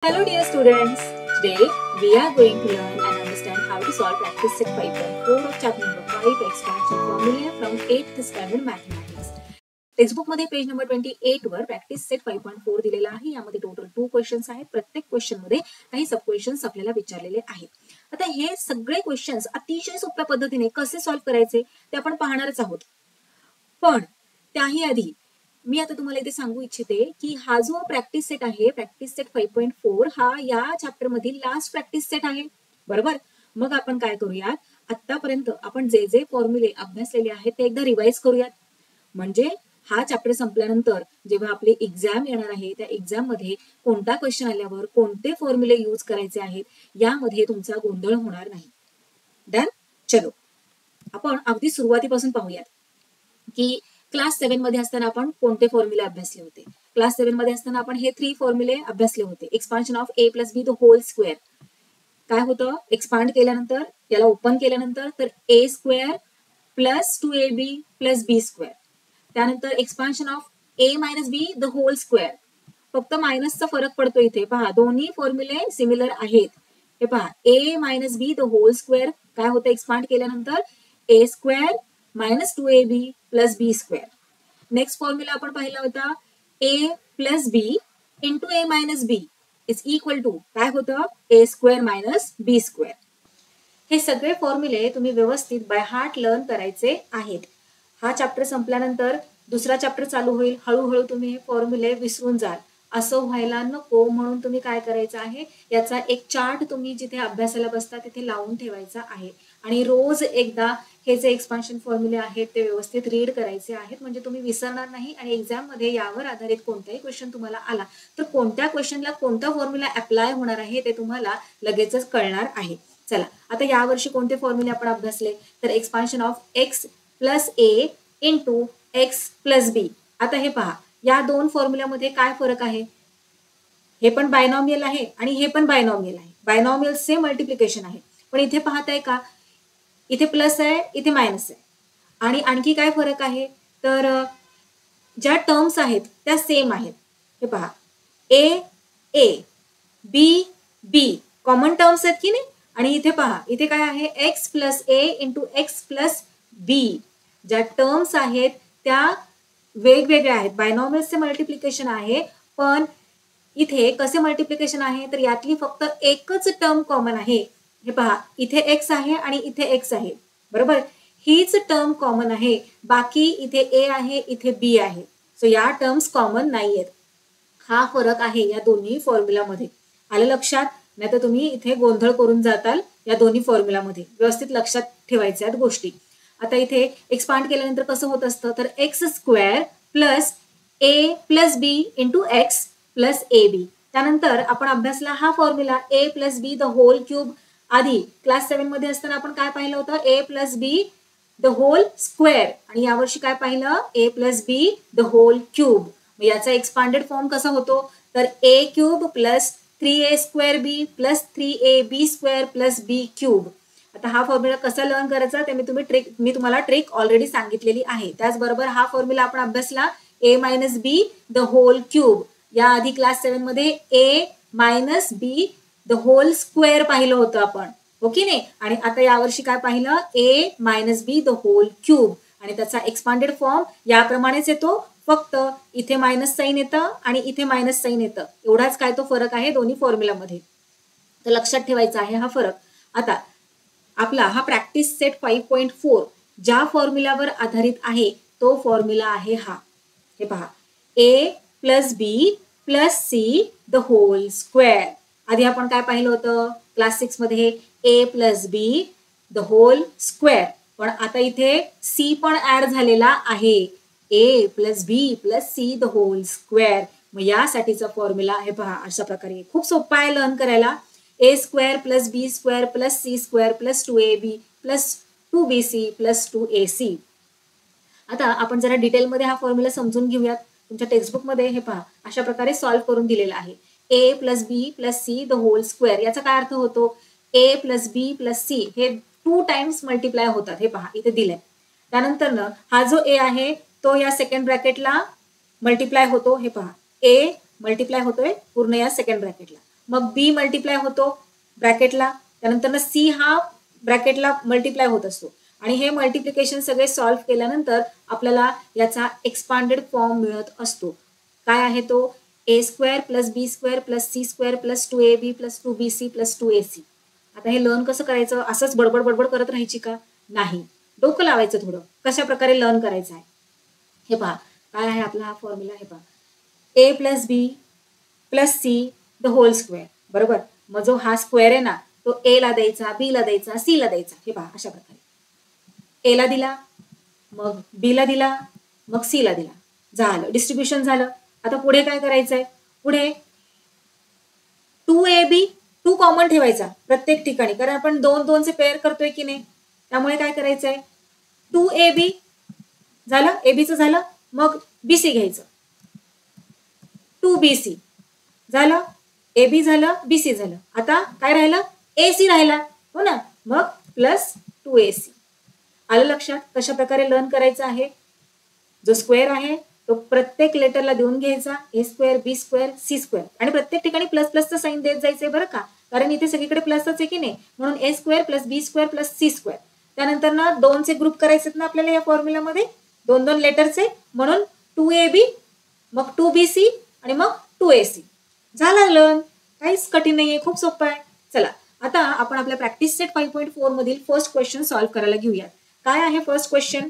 Hello dear students, today we are going to learn and understand how to solve practice set 5.4 of chapter number 5 expansion formula from 8th standard mathematics. Textbook मध्ये page number 28 वर practice set 5.4 दिलेला आहे. यामध्ये total 2 questions आहेत. प्रत्येक question मध्ये काही sub questions आपल्याला विचारलेले आहेत. आता हे सगळे क्वेश्चन्स अतिशय सोप्या पद्धतीने कसे सॉल्व्ह करायचे ते आपण पाहणारच आहोत. पण त्याही आधी मी आता तुम्हाला इथे सांगू इच्छिते की हा जो प्रॅक्टिस सेट आहे, प्रॅक्टिस सेट 5.4 हा या चॅप्टर मधील लास्ट प्रॅक्टिस सेट आहे. बरोबर. मग आपण काय करूयात, आतापर्यंत आपण जे जे फॉर्म्युले अभ्यासलेले आहेत ते एकदा रिवाइज करूयात. म्हणजे हा चॅप्टर संपल्यानंतर जेव्हा आपली एक्झाम येणार आहे त्या एक्झाम मध्ये कोणता क्वेश्चन आल्यावर कोणते फॉर्म्युले यूज करायचे आहेत यामध्ये तुमचा गोंधळ होणार नाही. डन. चलो आपण अगदी सुरुवातीपासून पाहूयात की क्लास 7 मध्ये असताना आपण कोणते फॉर्म्युले अभ्यासले होते. क्लास 7 मध्ये असताना आपण हे 3 फॉर्म्युले अभ्यासले होते. Expansion of a plus B the whole square काय होतं, एक्सपांड केल्यानंतर याला ओपन केल्यानंतर तर a square plus 2ab plus B square. त्यानंतर expansion of a minus B the whole square, फक्त मायनसचा फरक पडतो इथे. पहा दोन्ही फॉर्म्युले सिमिलर आहेत. हे पहा a minus B the whole square काय होतं एक्सपांड केल्यानंतर a square minus 2ab plus B square. Next formula आपण पाहिला होता a plus B into a minus b is equal to काय होतं a square minus b square. हे सगळे फॉर्म्युले तुम्ही व्यवस्थित बाय हार्ट लर्न करायचे आहेत. हा चॅप्टर संपल्यानंतर दुसरा चॅप्टर चालू होईल. हळूहळू तुम्ही हे फॉर्म्युले विसरून जाल. असं व्हायला नको म्हणून तुम्ही काय करायचं आहे, याचा एक चार्ट तुम्ही जिथे अभ्यासाला बसता तिथे लावून ठेवायचा आहे आणि रोज एकदा हे जे एक्सपान्शन फॉर्म्युले आहेत ते व्यवस्थित रीड करायचे आहेत. म्हणजे तुम्ही विसरणार नाही आणि एक्झाम मध्ये यावर आधारित कोणताही क्वेश्चन तुम्हाला आला तर कोणत्या क्वेश्चनला कोणता फॉर्म्युला अप्लाय होणार आहे ते तुम्हाला लगेचच कळणार आहे. चला आता यावर्षी कोणते फॉर्म्युले आपण अभ्यासले तर expansion of X plus A into X plus B. आता हे पहा या दोन फॉर्म्युल्यामध्ये काय फरक आहे, हे पण बायनॉमियल आहे आणि हे पण बायनॉमियल आहे. बायनॉमियलचे मल्टिप्लिकेशन आहे. पण इथे पाहताय का, इथे प्लस आहे इथे मायनस आहे. आणि आणखी काय फरक आहे तर ज्या टर्म्स आहेत त्या सेम आहेत. हे पहा ए A B B common terms आहेत की नाही. आणि इथे पहा इथे काय आहे x plus A into X plus बी. ज्या टर्म्स आहेत त्या वेगवेगळ्या आहेत. बायनॉमियल्सचे मल्टिप्लिकेशन आहे पण इथे कसे मल्टिप्लिकेशन आहे तर यातली फक्त एकच टर्म कॉमन आहे. हे पहा इथे एक्स आहे आणि इथे एक्स आहे. बरोबर, हीच टर्म कॉमन आहे. बाकी इथे ए आहे इथे बी आहे. सो या टर्म्स कॉमन नाही आहेत. हा फरक आहे या दोन्ही फॉर्म्युलामध्ये. आलं लक्षात, नाही तर तुम्ही इथे गोंधळ करून जाताल या दोन्ही फॉर्म्युलामध्ये. व्यवस्थित लक्षात ठेवायच्या आहेत गोष्टी. आता इथे एक्सपांड केल्यानंतर कसं होत असतं तर X square plus A plus B into X plus A B. त्यानंतर आपण अभ्यासला हा formula A plus B the whole cube. आधी क्लास 7 मध्ये असताना आपण काय पाहिलं होतं A plus B the whole square आणि यावर्षी काय पाहिलं A plus B the whole cube. याचा एक्सपांडेड फॉर्म कसा होतो तर A cube plus 3a square B plus 3ab square plus B cube. आता हा फॉर्म्युला कसा लर्न करायचा ते मी तुम्हाला ट्रिक ऑलरेडी सांगितलेली आहे. त्याचबरोबर हा फॉर्म्युला आपण अभ्यासला a minus B the whole cube. या आधी क्लास 7 मध्ये a minus B the whole square पाहिलं होतं आपण, हो की नाही. आणि आता यावर्षी काय पाहिलं a minus B the whole cube आणि त्याचा एक्सपांडेड फॉर्म याप्रमाणेच येतो. फक्त इथे मायनस साइन येतं आणि इथे मायनस साइन येतं. एवढाच काय तो फरक आहे दोन्ही फॉर्म्युलामध्ये. तर लक्षात ठेवायचा आहे हा फरक. आता आपला हा प्रॅक्टिस सेट 5.4 ज्या फॉर्म्युलावर आधारित आहे तो फॉर्म्युला आहे हा. हे पहा a plus b plus c the whole square. आधी आपण काय पाहिलं होतं क्लास 6 मध्ये a plus B the whole square. पण आता इथे सी पण ऍड झालेला आहे a plus b plus c the whole square. मग यासाठीचा फॉर्म्युला हे पहा अशा प्रकारे खूप सोपा आहे लर्न करायला. A square plus B square plus c square plus 2ab plus 2bc plus 2ac. आता आपण जरा डिटेलमध्ये हा फॉर्म्युला समजून घेऊयात. तुमच्या टेक्स्टबुक मध्ये हे पहा अशा प्रकारे सॉल्व्ह करून दिलेला आहे. A plus b plus c the whole square. याचा काय अर्थ होतो a plus b plus c हे 2 टाइम्स मल्टिप्लाय होतात. हे पहा इथे दिलंय. त्यानंतर ना हा जो ए आहे तो या सेकंड ब्रॅकेटला मल्टिप्लाय होतो. हे पहा ए मल्टिप्लाय होतोय पूर्ण या सेकंड ब्रॅकेटला. मग बी मल्टिप्लाय होतो ब्रॅकेटला, त्यानंतर सी हा ब्रॅकेटला मल्टिप्लाय होत असतो आणि हे मल्टिप्लिकेशन सगळे सॉल्व्ह केल्यानंतर आपल्याला याचा एक्सपांडेड फॉर्म मिळत असतो. काय आहे तो? A square plus B square plus c square plus 2ab plus 2bc plus 2ac. आता हे लर्न कसं करायचं? असंच बडबड बडबड करत राहायची का? नाही, डोकं लावायचं थोडं. कशा प्रकारे लर्न करायचं आहे हे पहा. काय आहे आपला हा फॉर्म्युला? हे पहा, a plus b plus c the whole square, बरोबर. मग जो हा स्क्वेअर आहे ना तो ए ला द्यायचा, बी ला द्यायचा, सी ला द्यायचा. हे पहा अशा प्रकारे ए ला दिला, मग बी ला दिला, मग सी ला दिला, झालं डिस्ट्रीब्युशन झालं. आता पुढे काय करायचंय? पुढे 2ab 2 कॉमन ठेवायचा प्रत्येक ठिकाणी, कारण आपण 2 चे पेअर करतोय की नाही. त्यामुळे काय करायचंय? 2ab झालं, एबीचं झालं, मग बीसी घ्यायचं, 2bc झालं, एबी झालं, बीसी झालं. आता काय राहिलं? एसी राहिला, हो ना. मग प्लस 2ac. आलं लक्षात कशा प्रकारे लर्न करायचं आहे? जो स्क्वेअर आहे तो प्रत्येक लेटरला देऊन घ्यायचा, ए स्क्वेअर, बी स्क्वेअर, सी स्क्वेअर, आणि प्रत्येक ठिकाणी प्लस प्लसचं साईन देत जायचंय बरं का, कारण इथे सगळीकडे प्लसच आहे की नाही. म्हणून ए स्क्वेअर प्लस बी स्क्वेअर प्लस सी स्क्वेअर. त्यानंतर ना 2चे ग्रुप करायचे ना आपल्याला या फॉर्म्युलामध्ये, 2 लेटरचे, म्हणून 2ab मग 2bc आणि मग 2ac. झालं लर्न, काहीच कठीण नाहीये, खूप सोपं आहे. चला आता आपण आपल्या प्रॅक्टिस सेट 5.4 मधील फर्स्ट क्वेश्चन सॉल्व्ह करायला घेऊयात. काय आहे first question?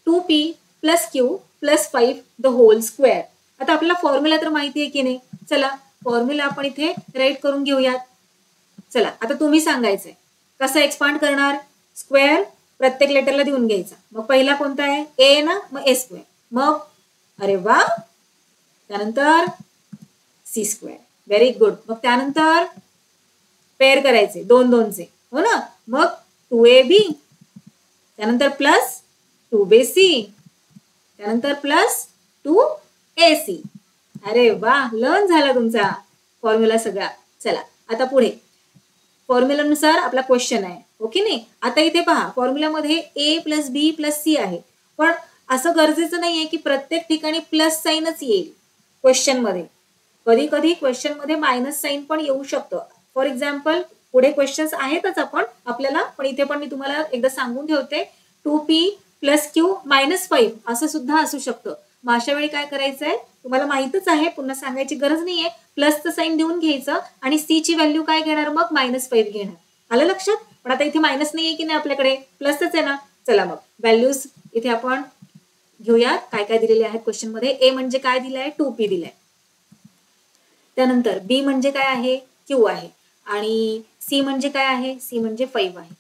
2p plus q plus 5 the whole square. आता आपल्याला फॉर्म्युला तर माहिती आहे की नाही. चला फॉर्म्युला आपण इथे राईट करून घेऊयात. चला आता तुम्ही सांगायचंय कसं एक्सपांड करणार. स्क्वेअर प्रत्येक लेटरला देऊन घ्यायचा, मग पहिला कोणता आहे? ए ना, मग ए स्क्वेअर, मग अरे वा, त्यानंतर सी स्क्वेअर, व्हेरी गुड. मग त्यानंतर पेअर करायचे 2चे, हो ना. मग 2ab, त्यानंतर प्लस 2bc, त्यानंतर प्लस 2ac. अरे वा, लर्न झाला तुमचा फॉर्म्युला सगळा. चला आता पुढे फॉर्म्युलानुसार आपला क्वेश्चन आहे, ओके नाही. आता इथे पहा फॉर्म्युलामध्ये ए प्लस बी प्लस सी आहे, पण असं गरजेचं नाहीये की प्रत्येक ठिकाणी प्लस साईनच येईल क्वेश्चन मध्ये. कधी कधी क्वेश्चन मध्ये मायनस साईन पण येऊ शकतं. फॉर एक्झाम्पल पुढे क्वेश्चन्स आहेतच आपण आपल्याला, पण इथे पण मी तुम्हाला एकदा सांगून ठेवते, 2p प्लस क्यू मायनस 5 असं सुद्धा असू शकतं. मग अशा वेळी काय करायचंय तुम्हाला माहितच आहे, पुन्हा सांगायची गरज नाहीये. प्लसचं साईन देऊन घ्यायचं आणि सी ची व्हॅल्यू काय घेणार? मग -5 घेणार. आलं लक्षात? पण आता इथे मायनस नाहीये की नाही, आपल्याकडे प्लसच आहे ना. चला मग व्हॅल्यूज इथे आपण घेऊयात. काय काय दिलेले आहेत क्वेश्चन मध्ये? ए म्हणजे काय दिलंय? 2p दिलंय. त्यानंतर बी म्हणजे काय आहे? क्यू आहे. आणि सी म्हणजे काय आहे? सी म्हणजे 5 आहे.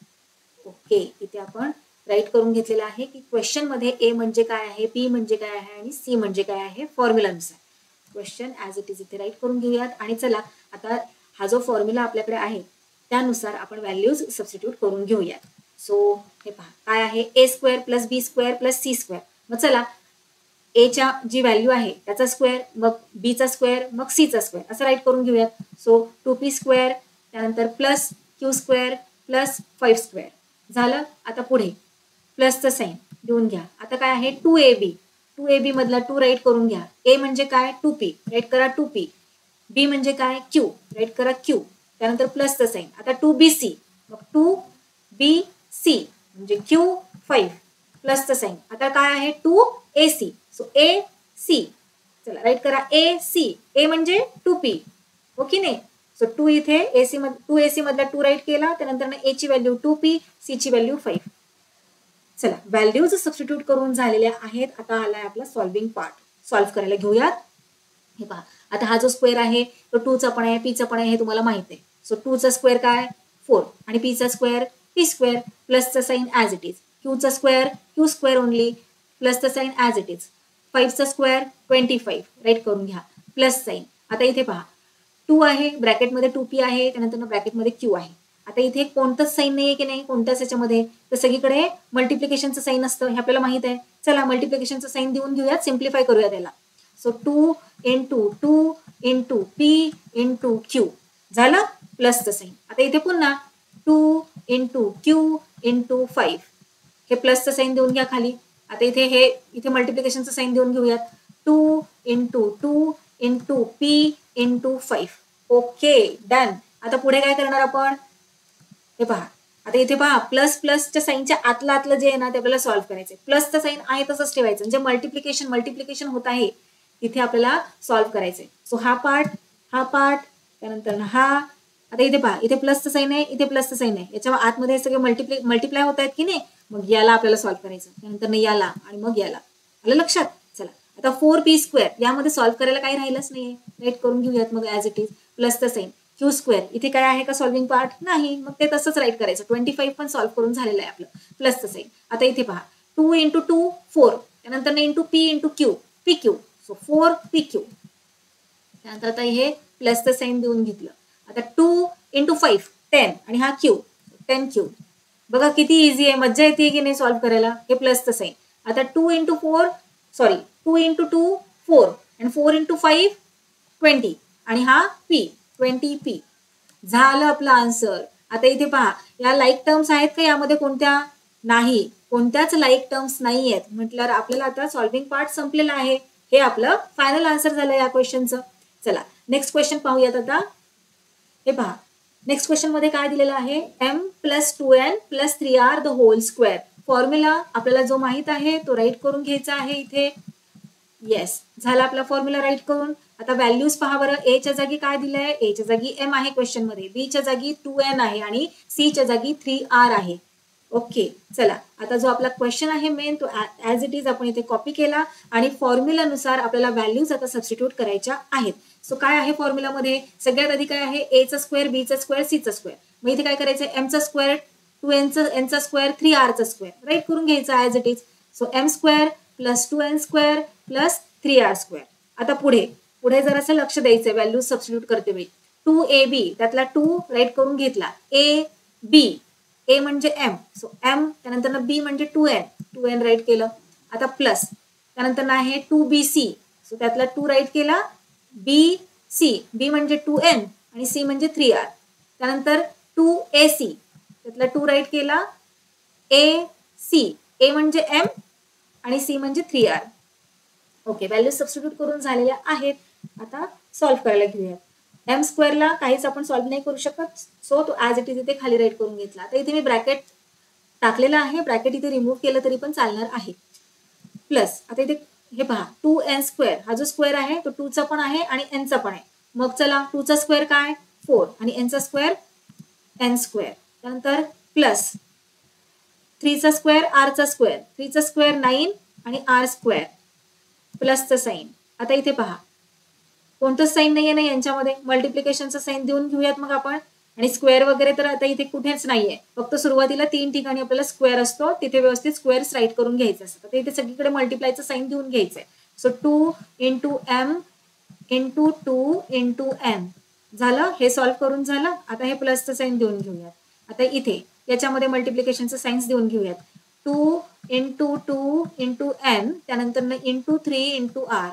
ओके, इथे आपण राईट करून घेतलेलं आहे की क्वेश्चन मध्ये ए म्हणजे काय आहे, बी म्हणजे काय आहे आणि सी म्हणजे काय आहे फॉर्म्युलानुसार. क्वेश्चन ऍज इट इज इथे राईट करून घेऊयात. आणि चला आता हा जो फॉर्म्युला आपल्याकडे आहे त्यानुसार आपण व्हॅल्यूज सबस्टिट्यूट करून घेऊयात. सो हे पहा काय आहे? ए स्क्वेअर प्लस बी स्क्वेअर प्लस सी स्क्वेअर. मग चला एच्या जी व्हॅल्यू आहे त्याचा स्क्वेअर, मग बीचा स्क्वेअर, मग सीचा स्क्वेअर असं राईट करून घेऊयात. सो 2p स्क्वेअर, त्यानंतर plus Q square plus 5 square झालं. आता पुढे प्लसचं साईन देऊन घ्या. आता काय आहे? 2ab मधला 2 राईट करून घ्या. ए म्हणजे काय? 2p राईट करा 2p. बी म्हणजे काय? क्यू राईट करा क्यू. त्यानंतर प्लसचं साईन. आता 2bc, मग 2bc म्हणजे क्यू 5 प्लसचं साईन. आता काय आहे? 2ac, so ac. चला राईट करा ac. ए म्हणजे 2p, ओके नाही. सो 2 इथे ac मध्ये 2ac मधला 2 राईट केला, त्यानंतर ए ची व्हॅल्यू 2p, सी ची व्हॅल्यू 5. चला व्हॅल्यूज सबस्टिट्यूट करून झालेल्या आहेत. आता आलाय आपला सॉल्विंग पार्ट. सॉल्व्ह करायला घेऊयात. हे पहा आता हा जो स्क्वेअर आहे तो 2चा पण आहे, पीचा पण आहे, हे तुम्हाला माहित आहे. सो 2चा स्क्वेअर काय? 4 आणि पीचा स्क्वेअर p स्क्वेअर प्लसचा साईन ऍज इट इज. क्यूचा स्क्वेअर क्यू स्क्वेअर ओनली प्लसचा साईन ऍज इट इज. 5चा स्क्वेअर 25 राईट करून घ्या प्लस साईन. आता इथे पहा 2 आहे, ब्रॅकेटमध्ये 2p आहे, त्यानंतर ब्रॅकेटमध्ये क्यू आहे. आता इथे कोणतंच साईन नाहीये की नाही कोणत्याच याच्यामध्ये, तर सगळीकडे मल्टिप्लिकेशनचं साईन असतं हे आपल्याला माहित आहे. चला मल्टिप्लिकेशनचं साईन देऊन घेऊयात, सिम्प्लिफाय करूया त्याला. So 2 into p into Q झालं प्लसचं साईन. आता इथे पुन्हा 2 इंटू क्यू इंटू 5 हे प्लसचं साईन देऊन घ्या खाली. आता इथे मल्टिप्लिकेशनचं साईन देऊन घेऊयात. 2 into p into 5 okay done. आता पुढे काय करणार आपण, हे पहा आता इथे पहा प्लस प्लसच्या साईनच्या आतलं जे आहे ना ते आपल्याला सॉल्व्ह करायचं. प्लसचं साईन आहे तसंच ठेवायचं, म्हणजे मल्टिप्लिकेशन होत आहे तिथे आपल्याला सॉल्व्ह करायचंय. सो हा पार्ट त्यानंतर हा. आता इथे पहा इथे प्लसचं साईन आहे, इथे प्लसचं साईन आहे, याच्या आतमध्ये सगळे मल्टिप्लाय होत आहेत की नाही. मग याला आपल्याला सॉल्व्ह करायचं, त्यानंतर याला आणि मग याला. आलं लक्षात. चला आता 4p² यामध्ये सॉल्व्ह करायला काही राहिलंच नाहीये, राईट करून घेऊयात मग ऍज इट इज. प्लसचं साईन q² इथे काय आहे का सॉल्विंग पार्ट नाही, मग ते तसंच राईट करायचं. 25 पण सॉल्व्ह करून झालेलं आहे आपलं. प्लसचं साईन. आता इथे पहा 2 × 2 4, त्यानंतर into p × q pq. So 4pq. त्यानंतर आता हे प्लसचं साईन देऊन घेतलं. आता 2 × 5 10 आणि हा q 10q. बघा किती इझी आहे, मज्जा येते की नाही सॉल्व्ह करायला. हे प्लसचं साईन. आता 2 × 4 4 आणि 4 × 5 20 आणि हा p 20p. झालं आपलं आन्सर. आता इथे पहा या लाईक टर्म्स आहेत का यामध्ये कोणत्या, नाही, कोणत्याच लाईक टर्म्स नाही आहेत. म्हटल्यावर आपल्याला आता सॉल्विंग पार्ट संपलेला आहे. हे आपलं फायनल आन्सर झालं या क्वेश्चनचं. चला नेक्स्ट क्वेश्चन पाहूयात आता. हे पहा नेक्स्ट क्वेश्चन मध्ये काय दिलेलं आहे, m + 2n + 3r the whole square. Formula आपल्याला जो माहित आहे तो राईट करून घ्यायचा आहे इथे. येस झाला आपला फॉर्म्युला राईट करून. आता व्हॅल्यूज पहा बरं. ए च्या जागी काय दिलंय, ए च्या जागी m आहे क्वेश्चन मध्ये, बी च्या जागी 2n आहे आणि सी च्या जागी 3r आहे. ओके चला आता जो आपला क्वेश्चन आहे मेन तो ऍज इट इज आपण इथे कॉपी केला आणि फॉर्म्युलानुसार आपल्याला व्हॅल्यूज आता सबस्टिट्यूट करायच्या आहेत. सो काय आहे फॉर्म्युलामध्ये, सगळ्यात आधी काय आहे, a चा स्क्वेअर, b चा स्क्वेअर, c चा स्क्वेअर. मग इथे काय करायचं, m चा स्क्वेअर 2n चा स्क्वेअर 3r चा स्क्वेअर राईट करून घ्यायचा as it is. So m² + 2n² + 3r². आता पुढे जरासं लक्ष द्यायचंय, व्हॅल्यू सबस्टिट्यूट करते मी. 2ab त्यातला 2 राईट करून घेतला, ab a म्हणजे m, सो m त्यानंतर b म्हणजे 2n राईट केलं. आता प्लस त्यानंतर आहे 2bc, सो त्यातला 2 राईट केला, bc b म्हणजे 2n आणि c म्हणजे 3r. त्यानंतर 2ac त्यातला 2 राईट केला, ac a म्हणजे m आणि c म्हणजे 3r. ओके व्हॅल्यू सबस्टिट्यूट करून झालेल्या आहेत. आता सॉल्व्ह करायला घेऊयात. m² ला काहीच आपण सॉल्व्ह नाही करू शकत, सो तो ऍज इट इज इथे खाली राईट करून घेतला. आता इथे मी ब्रॅकेट टाकलेला आहे, ब्रॅकेट इथे रिमूव्ह केलं तरी पण चालणार आहे. प्लस आता इथे हे पहा 2n² हा जो स्क्वेअर आहे तो 2 चा पण आहे आणि n चा पण आहे. मग चला 2 चा स्क्वेअर काय 4 आणि n चा स्क्वेअर n². त्यानंतर प्लस 3 चा स्क्वेअर r चा स्क्वेअर, 3 चा स्क्वेअर 9 आणि r². प्लसचं साईन. आता इथे पहा कोणतंच साईन नाहीये ना यांच्यामध्ये, मल्टिप्लिकेशनचं साईन देऊन घेऊयात मग आपण. आणि स्क्वेअर वगैरे तर आता इथे कुठेच नाहीये, फक्त सुरुवातीला 3 ठिकाणी आपल्याला स्क्वेअर असतो, तिथे व्यवस्थित स्क्वेअर्स राईट करून घ्यायचं असतं. तर इथे सगळीकडे मल्टिप्लायचं साईन देऊन घ्यायचंय. सो 2 × m × 2 × n झालं. हे सॉल्व्ह करून झालं. आता हे प्लसचं साईन देऊन घेऊयात. आता इथे याच्यामध्ये मल्टिप्लिकेशनचं साईन्स देऊन घेऊयात. 2 × 2 × n त्यानंतर × 3 × r.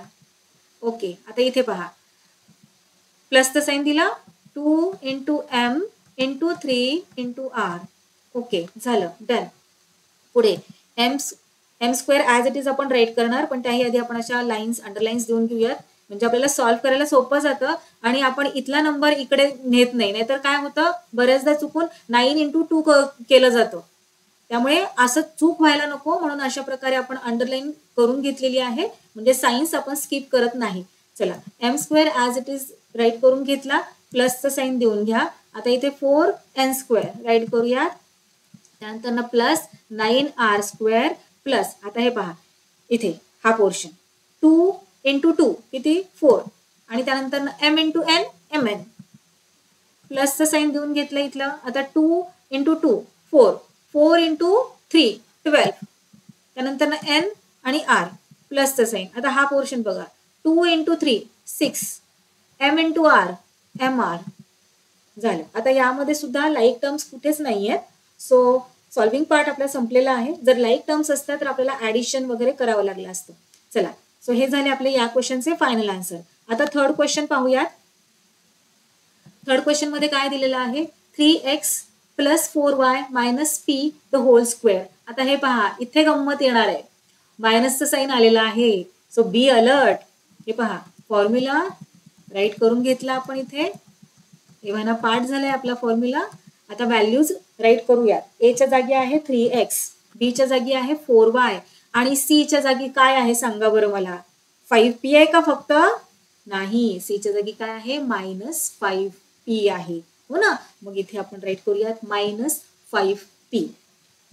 ओके आता इथे पहा प्लसचं साईन दिला, 2 × m × 3 × r. ओके झालं डन. पुढे m² ऍज इट इज आपण राईट करणार, पण त्याही आधी आपण अशा लाईन्स अंडरलाईन्स देऊन घेऊयात, म्हणजे आपल्याला सॉल्व्ह करायला सोपं जातं आणि आपण इथला नंबर इकडे नेत नाही. नाहीतर काय होतं बऱ्याचदा चुकून 9 × 2 केलं जातं. त्यामुळे असं चूक व्हायला नको म्हणून अशा प्रकारे आपण अंडरलाईन करून घेतलेली आहे, म्हणजे सायन्स आपण स्किप करत नाही. चला m² as it is write करून घेतला, प्लसचं साईन देऊन घ्या. आता इथे 4n² राईट करूया. त्यानंतर प्लस 9r² प्लस आता हे पहा इथे हा पोर्शन 2 × 2 किती 4 आणि त्यानंतर m × n mn. प्लसचं साईन देऊन घेतलं इथलं. आता 2 × 2 4 4 × 3 12 त्यानंतर n आणि r प्लसचं साईन. आता हा पोर्शन बघा 2 × 3 6 m × r mr झालं. आता यामध्ये सुद्धा लाईक टर्म्स कुठेच नाही आहेत, सो सॉल्विंग पार्ट आपला संपलेला आहे. जर लाईक टर्म्स असतात तर आपल्याला ऍडिशन वगैरे करावं लागलं असतं. चला सो हे झाले आपले या क्वेश्चनचे फायनल आन्सर. आता थर्ड क्वेश्चन पाहूयात. थर्ड क्वेश्चन मध्ये काय दिलेलं आहे, 3x + 4y - p the whole square. आता हे पहा इथे गंमत येणार आहे, मायनसचं साईन आलेलं आहे, सो बी अलर्ट. हे पहा फॉर्म्युला राईट करून घेतला आपण इथे. एव्हा ना पाठ झालाय आपला फॉर्म्युला. आता व्हॅल्यूज राईट करूयात. एच्या जागी आहे 3x, बीच्या जागी आहे 4y आणि सीच्या जागी काय आहे सांगा बरं मला. 5p आहे का फक्त? नाही, सीच्या जागी काय आहे? -5p आहे, हो ना. मग इथे आपण राईट करूयात -5p.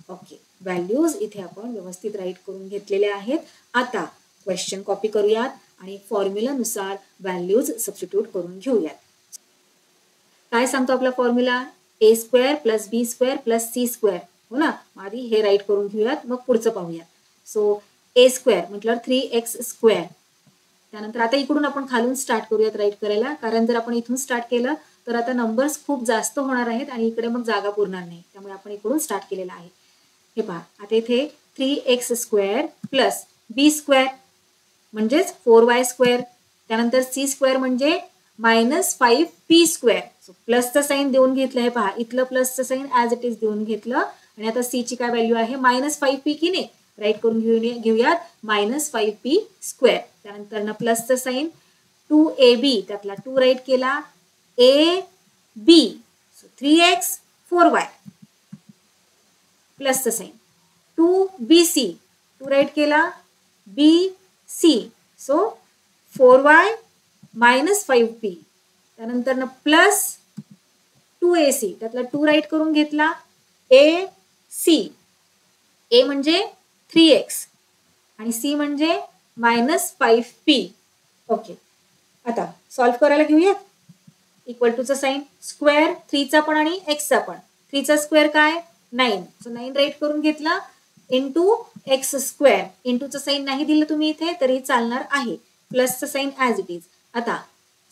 ओके, व्हॅल्यूज इथे आपण व्यवस्थित राईट करून घेतलेल्या आहेत. आता क्वेश्चन कॉपी करूयात आणि फॉर्म्युलानुसार व्हॅल्यूज सबस्टिट्यूट करून घेऊयात. काय सांगतो आपला फॉर्म्युला? a² + b² + c², हो ना. आधी हे राईट करून घेऊयात, मग पुढचं पाहूयात. सो a² म्हटलं 3x². त्यानंतर आता इकडून आपण खालून स्टार्ट करूयात राईट करायला, कारण जर आपण इथून स्टार्ट केलं तर आता नंबर्स खूप जास्त होणार आहेत आणि इकडे मग जागा पुरणार नाही. त्यामुळे आपण इकडून स्टार्ट केलेला आहे. हे पहा, आता इथे 3x² + b² म्हणजेच 4y². त्यानंतर c² म्हणजे -5p². प्लसचं साईन देऊन घेतलं. हे पहा, इथलं प्लसचं साईन ॲज इट इज देऊन घेतलं. आणि आता c ची काय व्हॅल्यू आहे? -5p की नाही. राईट करून घेऊयात -5p². त्यानंतर ना प्लसचं साईन 2ab, त्यातला 2 राईट केला. ab 3x 4y प्लसचं साईन 2bc 2 राईट केला. bc so 4y -5p. त्यानंतर ना प्लस 2ac, त्यातला 2 राईट करून घेतला. ac a म्हणजे 3x आणि c म्हणजे -5p. ओके, आता सॉल्व्ह करायला घेऊयात. इक्वल टूचा साईन, स्क्वेअर 3चा पण आणि एक्सचा पण. 3चा स्क्वेअर काय? 9. सो 9 राईट करून घेतला इंटू x². इंटूचं साईन नाही दिलं तुम्ही इथे तरी चालणार आहे. प्लसचं साईन ॲज इट इज. आता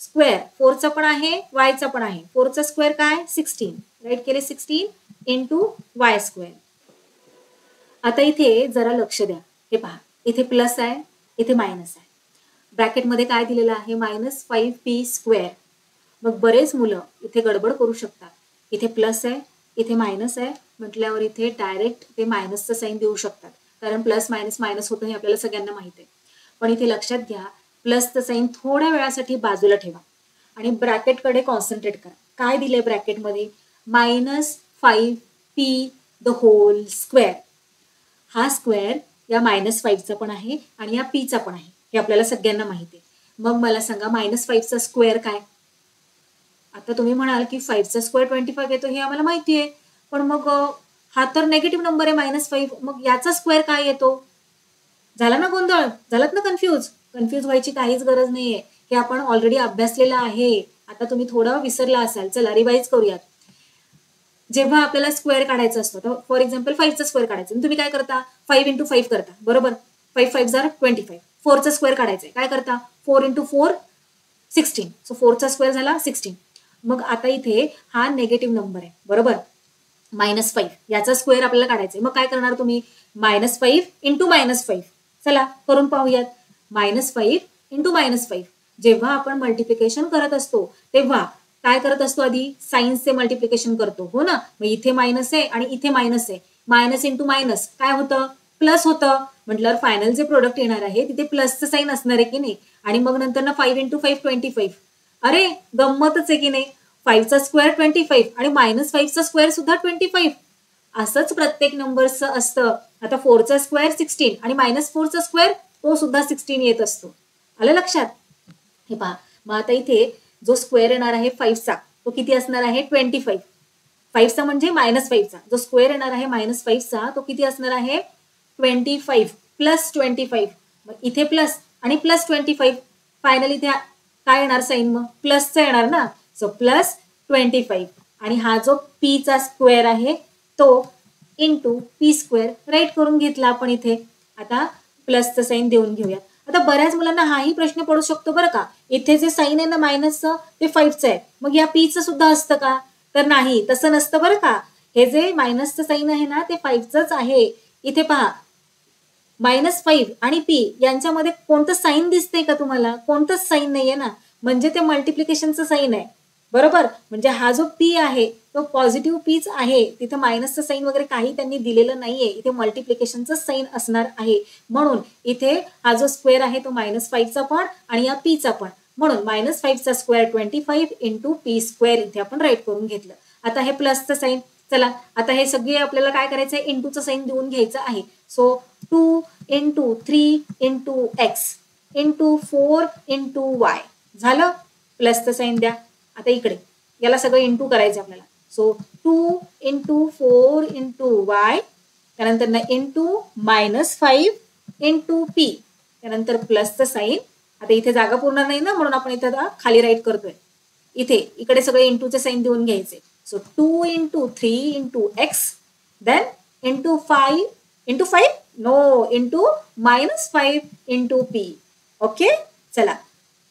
स्क्वेअर 4चा पण आहे, yचा पण आहे. 4चा स्क्वेअर काय? 16. राईट केले 16 इंटू y². आता इथे जरा लक्ष द्या. हे पहा, इथे प्लस आहे, इथे मायनस आहे. ब्रॅकेटमध्ये काय दिलेलं आहे? -5p². मग बरेच मुलं इथे गडबड करू शकतात. इथे प्लस आहे, इथे मायनस आहे म्हटल्यावर इथे डायरेक्ट ते मायनसचं साईन देऊ शकतात, कारण प्लस मायनस मायनस होतं हे आपल्याला सगळ्यांना माहित आहे. पण इथे लक्षात घ्या, प्लसचं साईन थोड्या वेळासाठी बाजूला ठेवा आणि ब्रॅकेटकडे कॉन्सन्ट्रेट करा. काय दिलंय ब्रॅकेटमध्ये? -5p². हा स्क्वेअर या -5चा पण आहे आणि या पीचा पण आहे, हे आपल्याला सगळ्यांना माहिती आहे. मग मला सांगा -5चा स्क्वेअर काय? आता तुम्ही म्हणाल की 5चा स्क्वेअर 25 येतो, हे आम्हाला माहिती आहे. पण मग हा तर नेगेटिव्ह नंबर आहे -5. मग याचा स्क्वेअर काय येतो? झाला ना गोंधळ? झालात ना कन्फ्यूज? कन्फ्यूज व्हायची काहीच गरज नाहीये. हे आपण ऑलरेडी अभ्यासलेलं आहे. आता तुम्ही थोडं विसरला असाल. चला रिवाइज करूयात. जेव्हा आपल्याला स्क्वेअर काढायचा असतो, तर फॉर एक्झाम्पल 5चा स्क्वेअर काढायचा, तुम्ही काय करता? 5 × 5 करता, बरोबर. 5 5 = 25. 4चा स्क्वेअर काढायचा, काय करता? 4 × 4 16. सो 4चा स्क्वेअर झाला 16. मग आता इथे हा नेगेटिव्ह नंबर आहे, बरोबर. -5 याचा स्क्वेअर आपल्याला काढायचा. मग काय करणार तुम्ही? -5 × -5. चला करून पाहूयात. -5 × -5. जेव्हा आपण मल्टिप्लिकेशन करत असतो तेव्हा काय करत असतो? आधी साइन्सचे मल्टिप्लिकेशन करतो, हो ना. मग इथे मायनस आहे आणि इथे मायनस आहे. मायनस इंटू मायनस काय होतं? प्लस होतं. म्हटल्यावर फायनल जे प्रोडक्ट येणार आहे तिथे प्लसचं साईन असणार आहे की नाही. आणि मग नंतर ना 5 × 5 25. अरे गंमतच आहे की नाही. 5चा स्क्वेअर 25 आणि -5चा स्क्वेअर सुद्धा 25. असंच प्रत्येक नंबरचं असतं. आता 4चा स्क्वेअर 16 आणि -4चा स्क्वेअर तो सुद्धा 16 येत असतो. आलं लक्षात? हे पहा, मग आता इथे जो स्क्वेअर येणार आहे 5चा तो किती असणार आहे? 25. 5चा म्हणजे -5चा जो स्क्वेअर येणार आहे -5चा तो किती असणार आहे? 25 + 25. मग इथे प्लस आणि +25. फायनली इथे काय येणार साईन? मग प्लसचा येणार ना. सो +25 आणि हा जो पीचा स्क्वेअर आहे तो इंटू p² राईट करून घेतला आपण इथे. आता प्लसचं साईन देऊन घेऊया. आता बऱ्याच मुलांना हाही प्रश्न पडू शकतो बरं का, इथे जे साईन आहे ना मायनसचं ते 5चं आहे, मग या पीचं सुद्धा असतं का? तर नाही, तसं नसतं बरं का. हे जे मायनसचं साईन आहे ना ते 5चंच आहे. इथे पहा, -5 आणि p यांच्यामध्ये कोणतं साईन दिसतंय का तुम्हाला? कोणतंच साईन नाहीये ना, म्हणजे ते मल्टिप्लिकेशनचं साईन आहे, बरोबर. म्हणजे हा जो p आहे तो पॉझिटिव्ह पीच आहे. तिथे मायनसचं साईन वगैरे काही त्यांनी दिलेलं नाहीये. इथे मल्टिप्लिकेशनचं साईन असणार आहे. म्हणून इथे हा जो स्क्वेअर आहे तो -5चा पण आणि या पीचा पण म्हणून -5चा स्क्वेअर 25 इंटू पी स्क्वेअर इथे आपण राईट करून घेतलं. आता हे प्लसचं साईन, चला आता हे सगळे आपल्याला काय करायचं आहे, इंटूचं साईन देऊन घ्यायचं आहे. So 2 into 3 into x into 4 into Y झालं. प्लसचं साईन द्या. आता इकडे याला सगळं इंटू करायचं आपल्याला. सो 2 इंटू 4 इंटू वाय, त्यानंतर ना इंटू -5 इंटू पी, त्यानंतर प्लसचं साईन. आता इथे जागा पूर्ण नाही ना, म्हणून आपण इथे खाली राईट करतोय. इथे इकडे सगळे इंटूचे साईन देऊन घ्यायचे. So 2 into 3 into x, then into 5 into 5 no into -5 into p. Okay, चला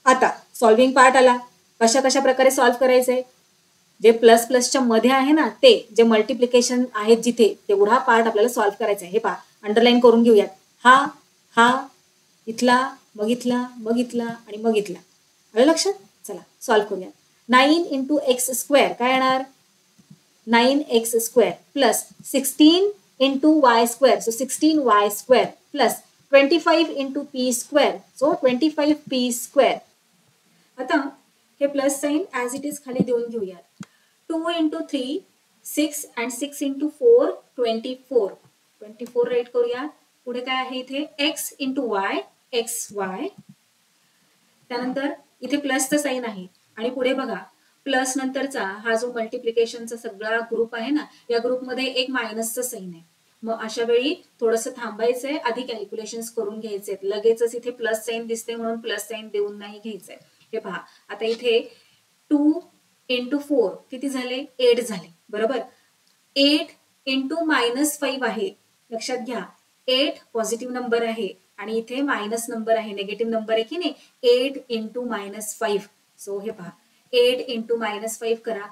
आता सॉल्विंग पार्ट आला. कशा कशा प्रकारे सॉल्व्ह करायचंय, जे प्लस प्लसच्या मध्ये आहे ना, ते जे मल्टिप्लिकेशन आहेत जिथे, तेवढा पार्ट आपल्याला सॉल्व्ह करायचा आहे. हे पहा, अंडरलाईन करून घेऊयात. हा इथला, मग इथला, मग इथला आणि मग इथला. आलं लक्षात? चला सॉल्व्ह करूयात. 9 इंटू एक्स स्क्वेअर काय येणार, 9x square plus 16 into y square, so 16y square plus 25 into p square, so 25p square. आता हे plus sign as it is खाली देऊन घेऊयात. 2 इंटू 3 6 अँड 6 इंटू 4 24 राईट करूया. पुढे काय आहे इथे, x इंटू वाय xy, त्यानंतर इथे प्लसचं साईन आहे आणि पुढे बघा प्लस नंतरचा हा जो मल्टिप्लिकेशनचा सगळा ग्रुप आहे ना, या ग्रुपमध्ये एक मायनसचं साईन आहे. मग अशा वेळी थोडंसं थांबायचंय, आधी कॅल्क्युलेशन्स करून घ्यायचे. लगेचच इथे प्लस साईन दिसते म्हणून प्लस साईन देऊन नाही घ्यायचंय. हे पहा, आता इथे 2 इंटू 4 किती झाले, 8 झाले बरोबर. 8 इंटू -5 आहे, लक्षात घ्या. 8 पॉझिटिव्ह नंबर आहे आणि इथे मायनस नंबर आहे, निगेटिव्ह नंबर आहे की नाही. 8 इंटू -5, सो हे पहा 8 इंटू -5 करा.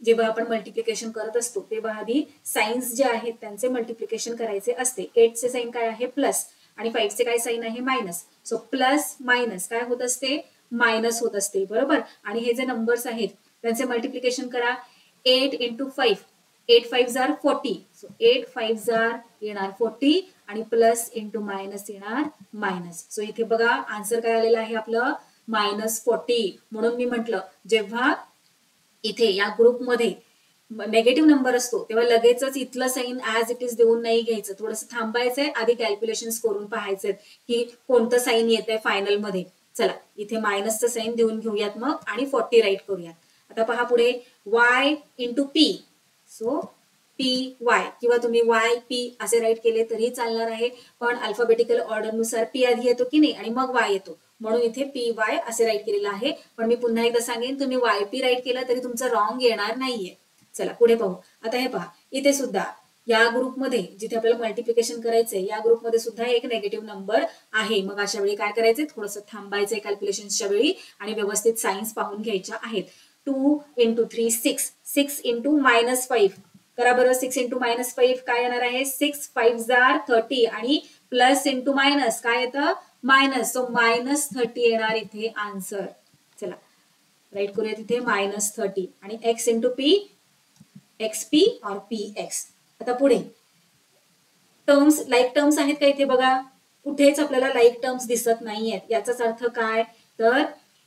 जेव्हा आपण मल्टिप्लिकेशन करत असतो तेव्हा आधी साईन्स जे आहेत त्यांचे मल्टिप्लिकेशन करायचे असते. 8चे साईन काय आहे, प्लस, आणि 5चे काय साईन आहे, मायनस. सो प्लस मायनस काय होत असते, मायनस होत असते बरोबर. आणि हे जे नंबर्स आहेत त्यांचे मल्टिप्लिकेशन करा. 8 इंटू 5, 8 5 जार 40, सो 8 5 जार येणार 40 आणि प्लस इंटू मायनस येणार मायनस. सो इथे बघा आन्सर काय आलेला आहे आपलं, -40. म्हणून मी म्हटलं जेव्हा इथे या ग्रुपमध्ये नेगेटिव्ह नंबर असतो तेव्हा लगेचच इथलं साईन ॲज इट इज देऊन नाही घ्यायचं. थोडंसं थांबायचंय, आधी कॅल्क्युलेशन्स करून पाहायचंय की कोणतं साईन येत आहे फायनल मध्ये. चला इथे मायनसचं साईन देऊन घेऊयात मग आणि 40 राईट करूयात. आता पहा पुढे y into P, so P Y किंवा तुम्ही वाय पी असे राईट केले तरी चालणार आहे, पण अल्फाबेटिकल ऑर्डरनुसार पी आधी येतो की नाही आणि मग वाय येतो, म्हणून इथे पी वाय असे राईट केलेलं आहे. पण मी पुन्हा एकदा सांगेन, तुम्ही वाय पी राईट केलं तरी तुमचं रॉंग येणार नाहीये. चला पुढे पाहू. आता हे पहा, इथे सुद्धा या ग्रुपमध्ये जिथे आपल्याला मल्टिप्लिकेशन करायचंय या ग्रुपमध्ये सुद्धा एक नेगेटिव्ह नंबर आहे. मग अशा वेळी काय करायचंय, थोडंसं थांबायचंय कॅल्क्युलेशनच्या वेळी आणि व्यवस्थित सायन्स पाहून घ्यायच्या आहेत. 2 इंटू 3 6, 6 इंटू -5 करा बरं. 6 इंटू -5 काय येणार आहे, 6 5 जार 30 आणि प्लस इंटू मायनस काय येतं, मायनस. सो -30 येणार इथे आन्सर. चला राईट करूया तिथे -30 आणि x into P, x P और पी एक्स. आता पुढे टर्म्स, लाईक टर्म्स आहेत का इथे बघा, कुठेच आपल्याला लाईक टर्म्स दिसत नाहीयेत. याचाच अर्थ काय, तर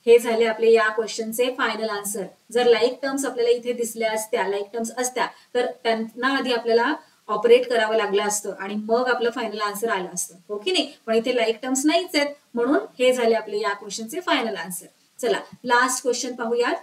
हे झाले आपले या क्वेश्चनचे फायनल आन्सर. जर लाईक टर्म्स आपल्याला इथे दिसल्या असत्या, लाईक टर्म्स असत्या, तर त्यांना आधी आपल्याला ऑपरेट करावं लागलं असतं आणि मग आपलं फायनल आन्सर आलं असतं, हो की नाही. पण इथे लाईक टर्म्स नाहीच आहेत, म्हणून हे झाले आपले या क्वेश्चनचे फायनल आन्सर. चला लास्ट क्वेश्चन पाहूयात.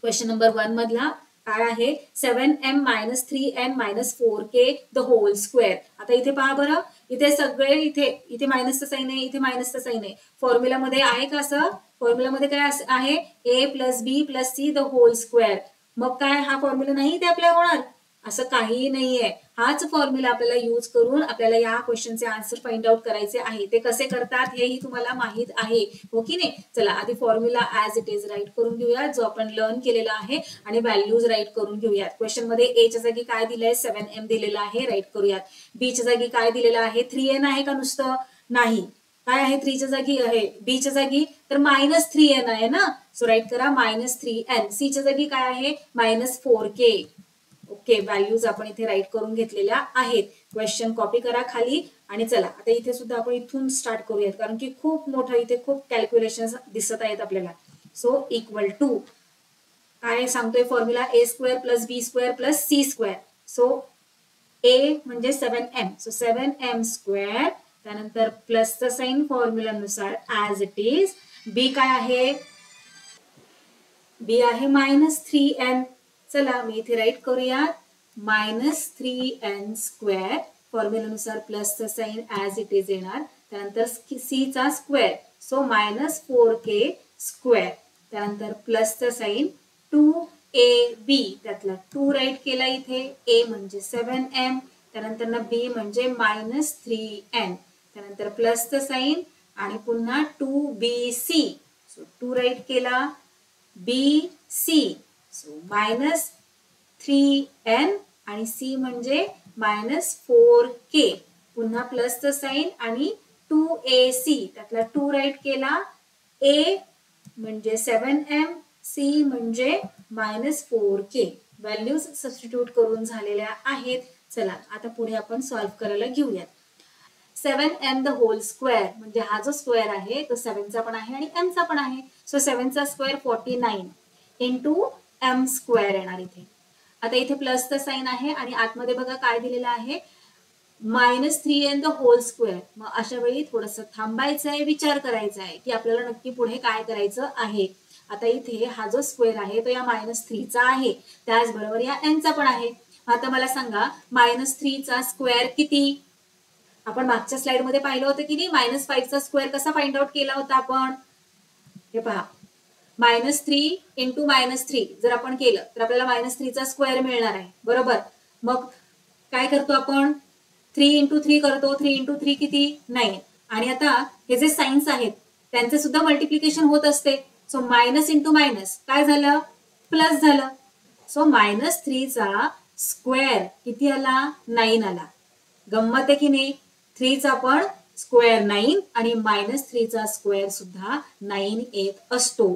क्वेश्चन नंबर 1 मधला काय आहे, 7m - 3n - 4k the whole square. आता इथे पहा बरं, इथे सगळे इथे मायनसचं साईन आहे, इथे मायनसचं साईन आहे. फॉर्म्युलामध्ये आहे का असं, फॉर्म्युलामध्ये काय आहे, a + b + c the whole square. मग काय हा फॉर्म्युला नाही ते आपल्याला होणार, असं काहीही नाहीये. हाच फॉर्म्युला आपल्याला यूज करून आपल्याला या क्वेश्चनचे आन्सर फाइंड आउट करायचे आहे. ते कसे करतात हेही तुम्हाला माहित आहे, हो की नाही. चला आधी formula as it is write करून घेऊयात जो आपण लर्न केलेला आहे आणि व्हॅल्यूज राईट करून घेऊयात. क्वेश्चन मध्ये a च्या जागी काय दिलंय, 7m दिलेलं आहे, राईट करूयात. b च्या जागी काय दिलेलं आहे, 3n आहे का नुसतं, नाही. काय आहे 3 च्या जागी आहे, b च्या जागी तर -3n आहे ना, सो राईट करा -3n. c च्या जागी काय आहे, -4k. ओके. ओके, व्हॅल्यूज आपण इथे राईट करून घेतलेल्या आहेत. क्वेश्चन कॉपी करा खाली आणि चला आता इथे सुद्धा आपण इथून स्टार्ट करूयात, कारण की खूप मोठं इथे खूप कॅल्क्युलेशन दिसत आहेत आपल्याला. सो इक्वल टू काय सांगतोय formula, a square plus B square plus c square. So a म्हणजे 7m, सो 7m स्क्वेअर, त्यानंतर प्लसचं साइन फॉर्म्युलानुसार ऍज इट इज. बी काय आहे, बी आहे -3n. चला मी इथे राईट करूया, -3n स्क्वेअर, फॉर्म्युलानुसार प्लसचं साइन ऍज इट इज येणार, त्यानंतर सी चा स्क्वेअर, सो -4k स्क्वेअर, त्यानंतर प्लसचं साइन 2ab, त्यातला 2 राईट केला इथे, a म्हणजे 7m, त्यानंतर बी म्हणजे -3n, त्यानंतर प्लसचं साइन आणि पुन्हा 2bc, सो 2 राईट केला, bc, सो -3n आणि c म्हणजे -4k, पुन्हा प्लसचं साइन आणि 2ac, त्यातला 2 राईट केला, a म्हणजे 7m, c म्हणजे -4k. व्हॅल्यूज सबस्टिट्यूट करून झालेल्या आहेत. चला आता पुढे आपण सॉल्व्ह करायला घेऊयात. 7m द होल स्क्वेअर म्हणजे हा जो स्क्वेअर आहे तो 7 चा पण आहे आणि m चा पण आहे. सो 7 चा स्क्वेअर 49 इंटू m स्क्वेअर येणार इथे. आता इथे प्लसचं साइन आहे आणि आतमध्ये बघा काय दिलेलं आहे, -3n द होल स्क्वेअर. मग अशा वेळी थोडंसं थांबायचं आहे, विचार करायचा आहे की आपल्याला नक्की पुढे काय करायचं आहे. आता इथे हा जो स्क्वेअर आहे तो या -3 चा आहे, त्याचबरोबर या n चा पण आहे. आता मला सांगा -3 चा स्क्वेअर किती. आपण मागच्या स्लाइड मध्ये पाहिलं होतं की नाही, -5 चा स्क्वेअर कसा फाइंड आउट केला होता आपण. हे पहा, -3 इंटू -3 जर आपण केलं तर आपल्याला -3 चा स्क्वेअर मिळणार आहे, बरोबर. मग काय करतो आपण, 3 इंटू 3 करतो, 3 इंटू 3 किती 9. आणि आता हे जे साइन्स आहेत त्यांचे सुद्धा मल्टिप्लिकेशन होत असते. सो मायनस इंटू मायनस काय झालं, प्लस झालं. सो -3 चा स्क्वेअर किती आला, 9 आला. गंमत आहे की नाही, 3 चा पण स्क्वेअर 9 आणि -3 चा स्क्वेअर सुद्धा 9 येत असतो.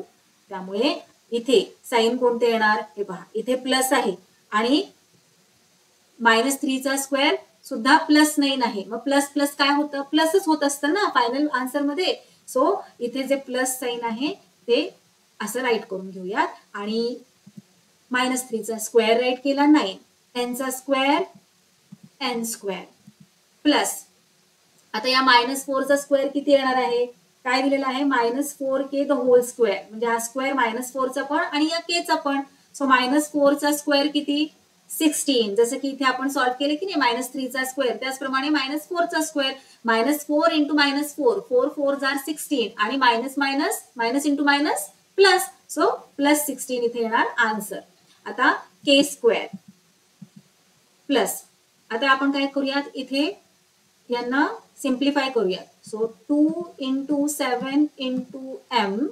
त्यामुळे इथे साइन कोणते येणार, हे पहा इथे प्लस आहे आणि -3 चा स्क्वेअर सुद्धा +9 आहे. मग प्लस प्लस काय होतं, प्लसच होत असतं ना फायनल आन्सर मध्ये. सो इथे जे प्लस साइन आहे ते असं राईट करून घेऊया आणि -3 चा स्क्वेअर राईट केला 9, n चा स्क्वेअर n स्क्वेअर प्लस, आता या -4 चा स्क्वेअर किती येणार आहे, काय दिलेलं आहे, -4k द होल स्क्वेअर, म्हणजे हा स्क्वेअर -4 चा पण आणि या k चा पण. सो -4 चा स्क्वेअर किती 16, जसं की इथे आपण सॉल्व्ह केले की नाही -3 चा स्क्वेअर, त्याचप्रमाणे -4 चा स्क्वेअर, -4 इंटू -4, 4 4 जार 16 आणि minus minus minus into minus plus, so +16 इथे येणार आन्सर. आता k स्क्वेअर प्लस, आता आपण काय करूयात इथे यांना सिम्प्लिफाय करूयात. So 2 into 7 into m.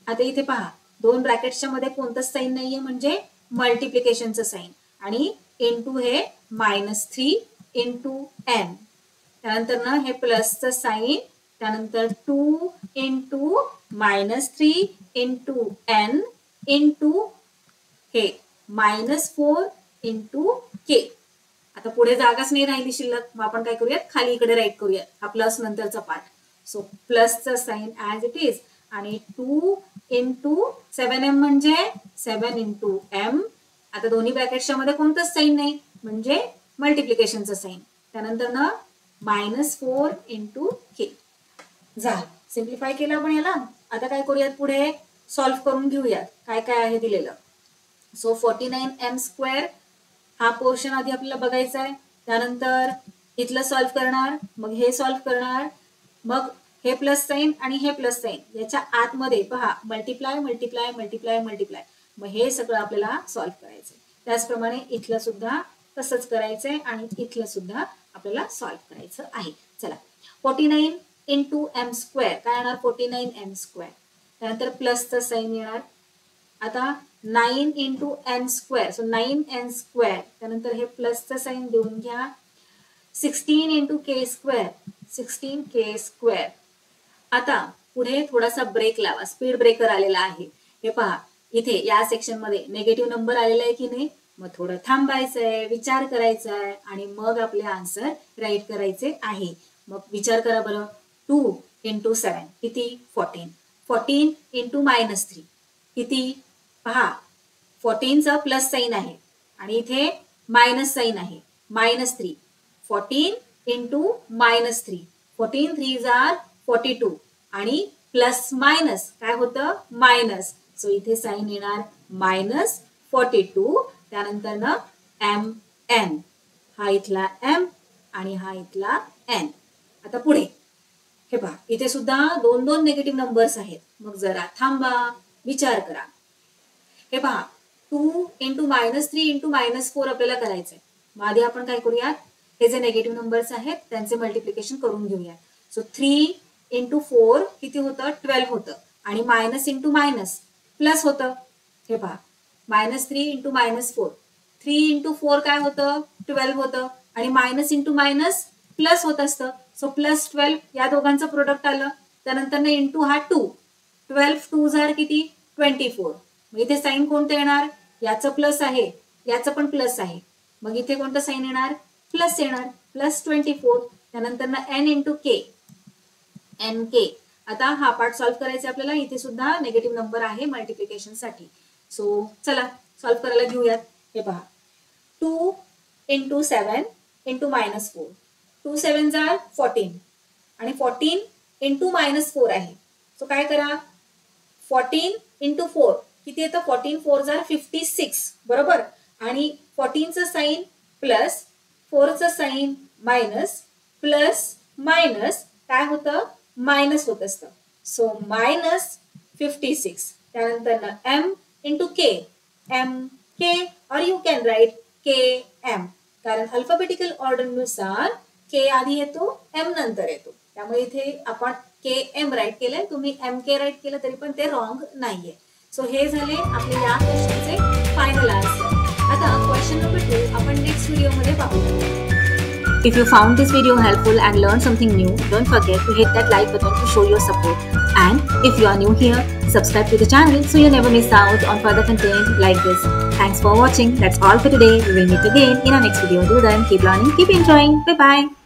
आता इथे पहा दोन ब्रॅकेटच्या मध्ये कोणतंच साइन नाहीये म्हणजे मल्टिप्लिकेशनचं साइन, आणि इंटू हे -3 इंटू n, त्यानंतर ना हे प्लसचं साइन, त्यानंतर 2 इंटू -3 इंटू n इंटू हे -4 इंटू k. आता पुढे जागाच नाही राहिली शिल्लक, मग आपण काय करूयात खाली इकडे राईट करूयात हा प्लस नंतरचा पार्ट. सो प्लसचं साइन ऍज इट इज आणि 2 इंटू 7m म्हणजे 7 इंटू m. आता दोन्ही ब्रॅकेटच्या मध्ये कोणतंच साइन नाही म्हणजे मल्टिप्लिकेशनचं साइन, त्यानंतर ना -4 इंटू k. झालं, सिम्प्लिफाय केलं आपण याला. आता काय करूयात पुढे सॉल्व्ह करून घेऊयात काय काय आहे दिलेलं. सो 49m स्क्वेअर हा पोर्शन आधी आपल्याला बघायचा आहे, त्यानंतर इथलं सॉल्व्ह करणार, मग हे सॉल्व्ह करणार, मग हे प्लस साइन आणि हे प्लस साइन, याच्या आतमध्ये पहा मल्टिप्लाय मल्टिप्लाय मल्टिप्लाय मल्टिप्लाय, मग हे सगळं आपल्याला सॉल्व्ह करायचंय. त्याचप्रमाणे इथलं सुद्धा तसंच करायचंय आणि इथलं सुद्धा आपल्याला सॉल्व्ह करायचं आहे. चला 49 इंटू m स्क्वेअर काय येणार, 49m स्क्वेअर, त्यानंतर प्लसचं साइन येणार. आता 9 into n square, so 9n square, त्यानंतर हे प्लसचं साइन देऊन घ्या. 16 into k square, 16k square. आता पुढे थोडासा ब्रेक लावा, स्पीड ब्रेकर आलेला आहे. हे पहा इथे या सेक्शन मध्ये निगेटिव्ह नंबर आलेला आहे की नाही, मग थोडं थांबायचंय, विचार करायचा आहे आणि मग आपले आन्सर राईट करायचे आहे. मग विचार करा बरं. 2 into 7 किती? 14. 14 into -3 किती? पहा, 14चं प्लस साइन आहे आणि इथे मायनस साइन आहे. -3. 14 into -3. 14 3s are 42 आणि प्लस मायनस काय होतं? मायनस. सो इथे साइन येणार -42. त्यानंतर ना MN, हा इथला M आणि हा इथला N. आता पुढे हे पहा, इथे सुद्धा 2 निगेटिव्ह नंबर्स आहेत. मग जरा थांबा, विचार करा. हे पहा, 2 into -3 into -4 आपल्याला करायचंय. मग आधी आपण काय करूयात, हे जे निगेटिव्ह नंबर्स आहेत त्यांचे मल्टिप्लिकेशन करून घेऊयात. सो 3 into 4 किती होतं? 12 होतं आणि मायनस इंटू मायनस प्लस होतं. हे पहा, -3 into -4, 3 into 4 काय होतं? 12 होतं आणि मायनस इंटू मायनस प्लस होत असतं. सो +12 या दोघांचं प्रोडक्ट आलं. त्यानंतर इंटू हा 2, 12 2s are किती? 24. मग इथे साइन कोणतं येणार? याचं प्लस आहे, याचं पण प्लस आहे. मग इथे कोणतं साइन येणार? प्लस येणार, +24. त्यानंतर N into K, NK. आता हा पार्ट सॉल्व्ह करायचा आपल्याला. इथे सुद्धा निगेटिव्ह नंबर आहे मल्टिप्लिकेशन साठी. सो चला सॉल्व्ह करायला घेऊयात. हे पहा, 2 into 7 into -4. 2 7s are 14 आणि 14 into -4 आहे. सो काय करा, 14 into 4 किती येतं? 14 4s are 56, बरोबर. आणि 14चं साइन प्लस, 4चं साइन मायनस, प्लस मायनस काय होतं? मायनस होत असतं. सो -56. त्यानंतर M into K, MK, और यू कॅन राईट KM. कारण अल्फाबेटिकल ऑर्डर नुसार K आधी येतो, M नंतर येतो. त्यामुळे इथे आपण KM राईट केलंय. तुम्ही MK राईट केलं तरी पण ते रॉंग नाहीये. सो हे झाले आपले या क्वेश्चनचे फायनल आन्सर. आता क्वेश्चन नंबर 2 आपण नेक्स्ट व्हिडिओमध्ये पाहूया. If you found this video helpful and learned something new, don't forget to hit that like button to show your support. And if you are new here, subscribe to the channel so you never miss out on further content like this. Thanks for watching. That's all for today. We will meet again in our next video. Till then, keep learning, keep enjoying. Bye bye.